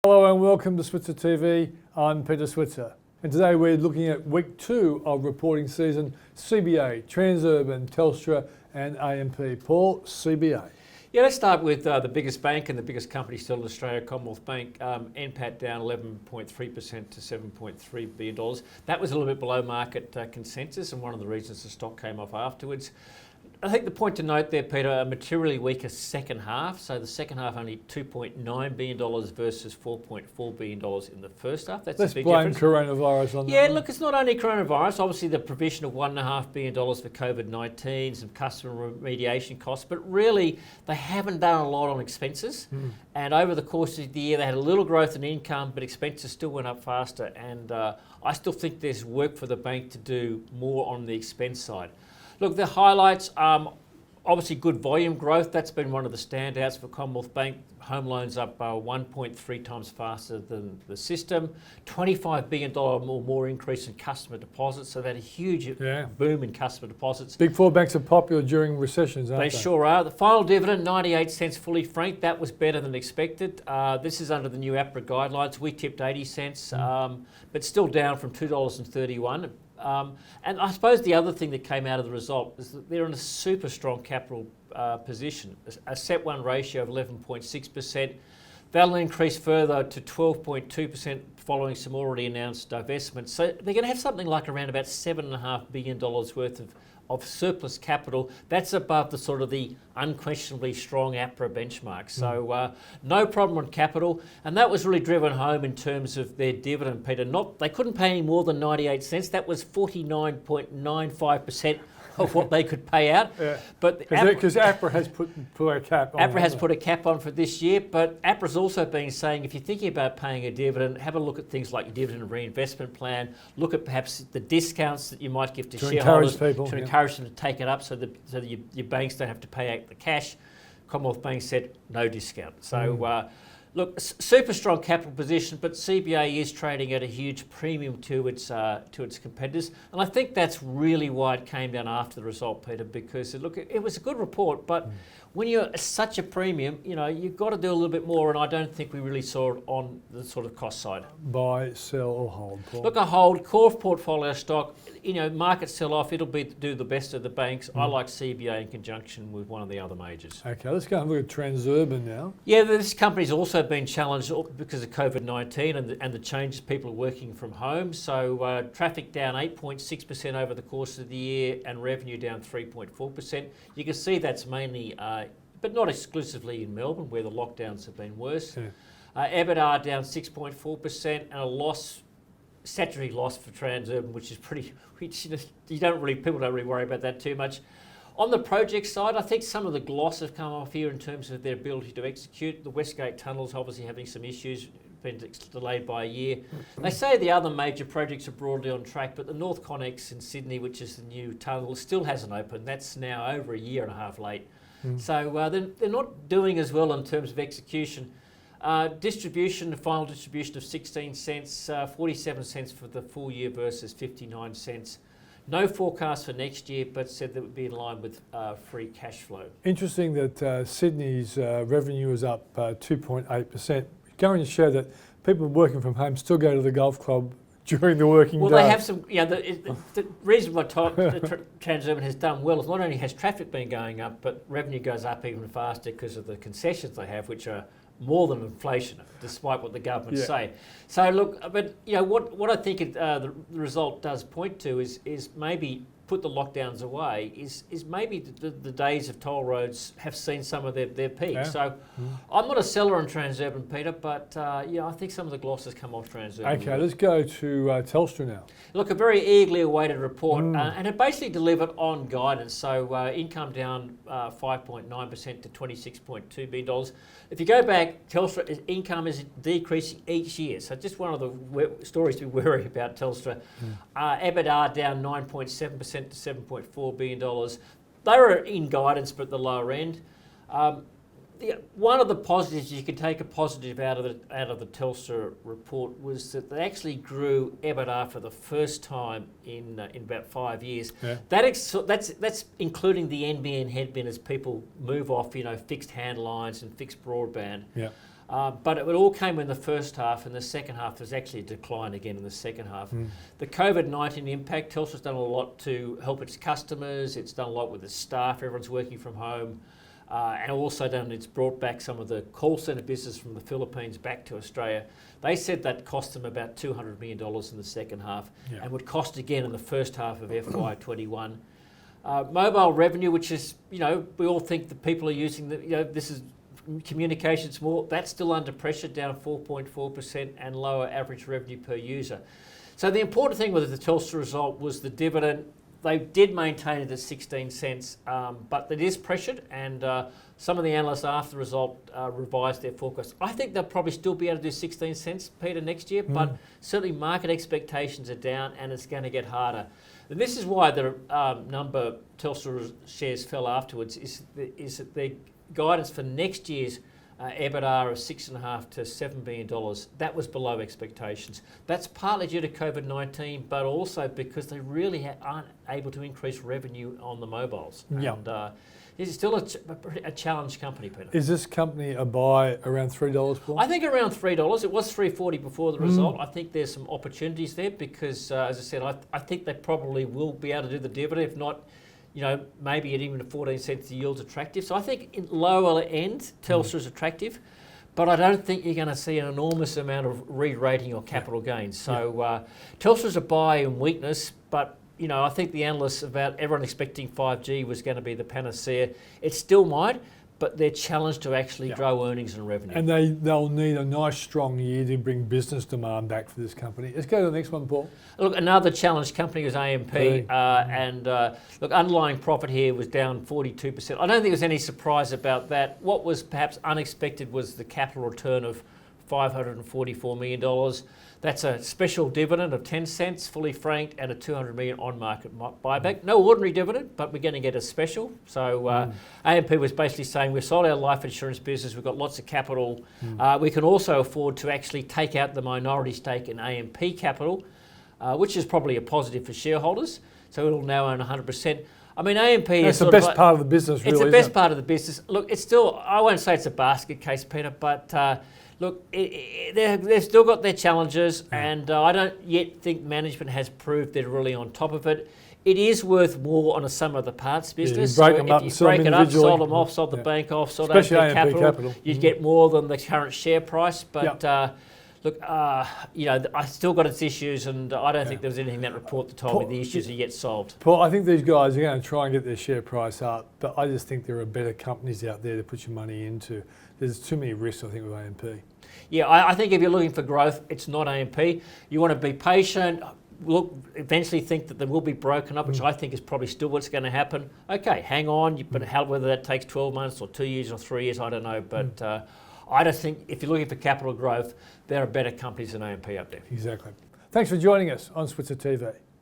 Hello and welcome to Switzer TV. I'm Peter Switzer. And today we're looking at week 2 of reporting season, CBA, Transurban, Telstra and AMP. Paul, CBA. Yeah, let's start with the biggest bank and the biggest company still in Australia, Commonwealth Bank. NPAT down 11.3% to $7.3 billion. That was a little bit below market consensus, and one of the reasons the stock came off afterwards. I think the point to note there, Peter, a materially weaker second half. So the second half only $2.9 billion versus $4.4 billion in the first half. That's a big difference. Let's blame coronavirus on that. Yeah, look, it's not only coronavirus. Obviously, the provision of $1.5 billion for COVID-19, some customer remediation costs, but really they haven't done a lot on expenses. And over the course of the year, they had a little growth in income, but expenses still went up faster. And I still think there's work for the bank to do more on the expense side. Look, the highlights, obviously good volume growth. That's been one of the standouts for Commonwealth Bank. Home loans up 1.3 times faster than the system. $25 billion or more increase in customer deposits. So that a huge boom in customer deposits. Big four banks are popular during recessions, aren't they? They sure are. The final dividend, 98 cents fully franked. That was better than expected. This is under the new APRA guidelines. We tipped 80 cents, but still down from $2.31. And I suppose the other thing that came out of the result is that they're in a super strong capital position. A CET1 ratio of 11.6%. That'll increase further to 12.2% following some already announced divestments. So they're going to have something like around about $7.5 billion worth of surplus capital. That's above the sort of the unquestionably strong APRA benchmark. So no problem on capital. And that was really driven home in terms of their dividend, Peter. They couldn't pay any more than 98 cents. That was 49.95% of what they could pay out. Yeah. But because APRA has put a cap on. APRA has put a cap on for this year, but APRA's also been saying if you're thinking about paying a dividend, have a look at things like your dividend reinvestment plan. Look at perhaps the discounts that you might give to shareholders encourage them to take it up, so that your banks don't have to pay out the cash. Commonwealth Bank said no discount. So. Look, super strong capital position, but CBA is trading at a huge premium to its competitors, and I think that's really why it came down after the result, Peter. Because look, it was a good report, but when you're at such a premium, you've got to do a little bit more, and I don't think we really saw it on the sort of cost side. Buy, sell, or hold, Paul? Look, a hold, core portfolio stock. Market sell off. It'll do the best of the banks. I like CBA in conjunction with one of the other majors. Okay, let's go and look at Transurban now. Yeah, this company's also been challenged because of COVID-19 and the changes. People are working from home. So traffic down 8.6% over the course of the year and revenue down 3.4%. You can see that's mainly, but not exclusively in Melbourne, where the lockdowns have been worse. EBITDA down 6.4% and a statutory loss for Transurban, which is people don't really worry about that too much. On the project side, I think some of the gloss have come off here in terms of their ability to execute. The Westgate Tunnel's obviously having some issues, been delayed by a year. They say the other major projects are broadly on track, but the North Connex in Sydney, which is the new tunnel, still hasn't opened. That's now over a year and a half late. So they're not doing as well in terms of execution. The final distribution of 16 cents, 47 cents for the full year versus 59 cents. No forecast for next year, but said that would be in line with free cash flow. Interesting that Sydney's revenue is up 2.8%. Going to show that people working from home still go to the golf club during the working day. Well, they have some. The reason why Transurban has done well is not only has traffic been going up, but revenue goes up even faster because of the concessions they have, which are more than inflation, despite what the government say. So look, but what I think the result does point to is maybe put the lockdowns away, is maybe the days of toll roads have seen some of their peak. Yeah. So I'm not a seller on Transurban, Peter, but I think some of the gloss has come off Transurban. Okay, let's go to Telstra now. Look, a very eagerly awaited report, and it basically delivered on guidance. So income down 5.9% to $26.2 billion. If you go back, Telstra's income is decreasing each year. So just one of the stories to be wary about Telstra. EBITDA down 9.7% to $7.4 billion. They were in guidance, but at the lower end. One of the positives, you could take a positive out of the Telstra report, was that they actually grew EBITDA for the first time in about 5 years. Yeah. That's including the NBN headwind as people move off, fixed hand lines and fixed broadband. Yeah. But it all came in the first half. In the second half, there's actually a decline again in the second half. The COVID-19 impact, Telstra's done a lot to help its customers. It's done a lot with its staff. Everyone's working from home. And also it's brought back some of the call centre business from the Philippines back to Australia. They said that cost them about $200 million in the second half and would cost again in the first half of FY21. Mobile revenue, which is, we all think that people are using, this is communications more, that's still under pressure, down 4.4% and lower average revenue per user. So the important thing with the Telstra result was the dividend. They did maintain it at 16 cents, but it is pressured, and some of the analysts after the result revised their forecast. I think they'll probably still be able to do 16 cents, Peter, next year, but certainly market expectations are down and it's going to get harder. And this is why the number Telstra shares fell afterwards, is that their guidance for next year's EBITDA of $6.5 to $7 billion, that was below expectations. That's partly due to COVID-19, but also because they really aren't able to increase revenue on the mobiles. And it's still a challenged company, Peter. Is this company a buy around $3, Paul? I think around $3. It was $3.40 before the result. I think there's some opportunities there because, as I said, I think they probably will be able to do the dividend. If not, maybe at even 14 cents, the yield's attractive. So I think in lower end, Telstra is attractive, but I don't think you're going to see an enormous amount of re-rating or capital gains. So Telstra's a buy in weakness, but I think the analysts about everyone expecting 5G was going to be the panacea. It still might, but they're challenged to actually grow earnings and revenue. And they'll need a nice strong year to bring business demand back for this company. Let's go to the next one, Paul. Look, another challenged company was AMP, look, underlying profit here was down 42%. I don't think there's any surprise about that. What was perhaps unexpected was the capital return of $544 million. That's a special dividend of 10 cents, fully franked, and a $200 million on-market buyback. No ordinary dividend, but we're going to get a special. So AMP was basically saying we've sold our life insurance business, we've got lots of capital. We can also afford to actually take out the minority stake in AMP Capital, which is probably a positive for shareholders. So it'll now own 100%. I mean, AMP is the best part of the business, really. It's the best part of the business. Look, it's still, I won't say it's a basket case, Peter, but look, they've still got their challenges, and I don't yet think management has proved they're really on top of it. It is worth more on a sum of the parts business. You break them up, if you break it up, sold them off, sold the bank off, sold AMP Capital, you'd get more than the current share price. But look, I still got its issues, and I don't think there was anything in that report that told me the issues are yet solved. Paul, I think these guys are going to try and get their share price up, but I just think there are better companies out there to put your money into. There's too many risks, I think, with AMP. Yeah, I think if you're looking for growth, it's not AMP. You want to be patient. Look, eventually think that they will be broken up, which I think is probably still what's going to happen. Okay, hang on. But whether that takes 12 months or 2 years or 3 years, I don't know. But I just think if you're looking for capital growth, there are better companies than AMP out there. Exactly. Thanks for joining us on Switzer TV.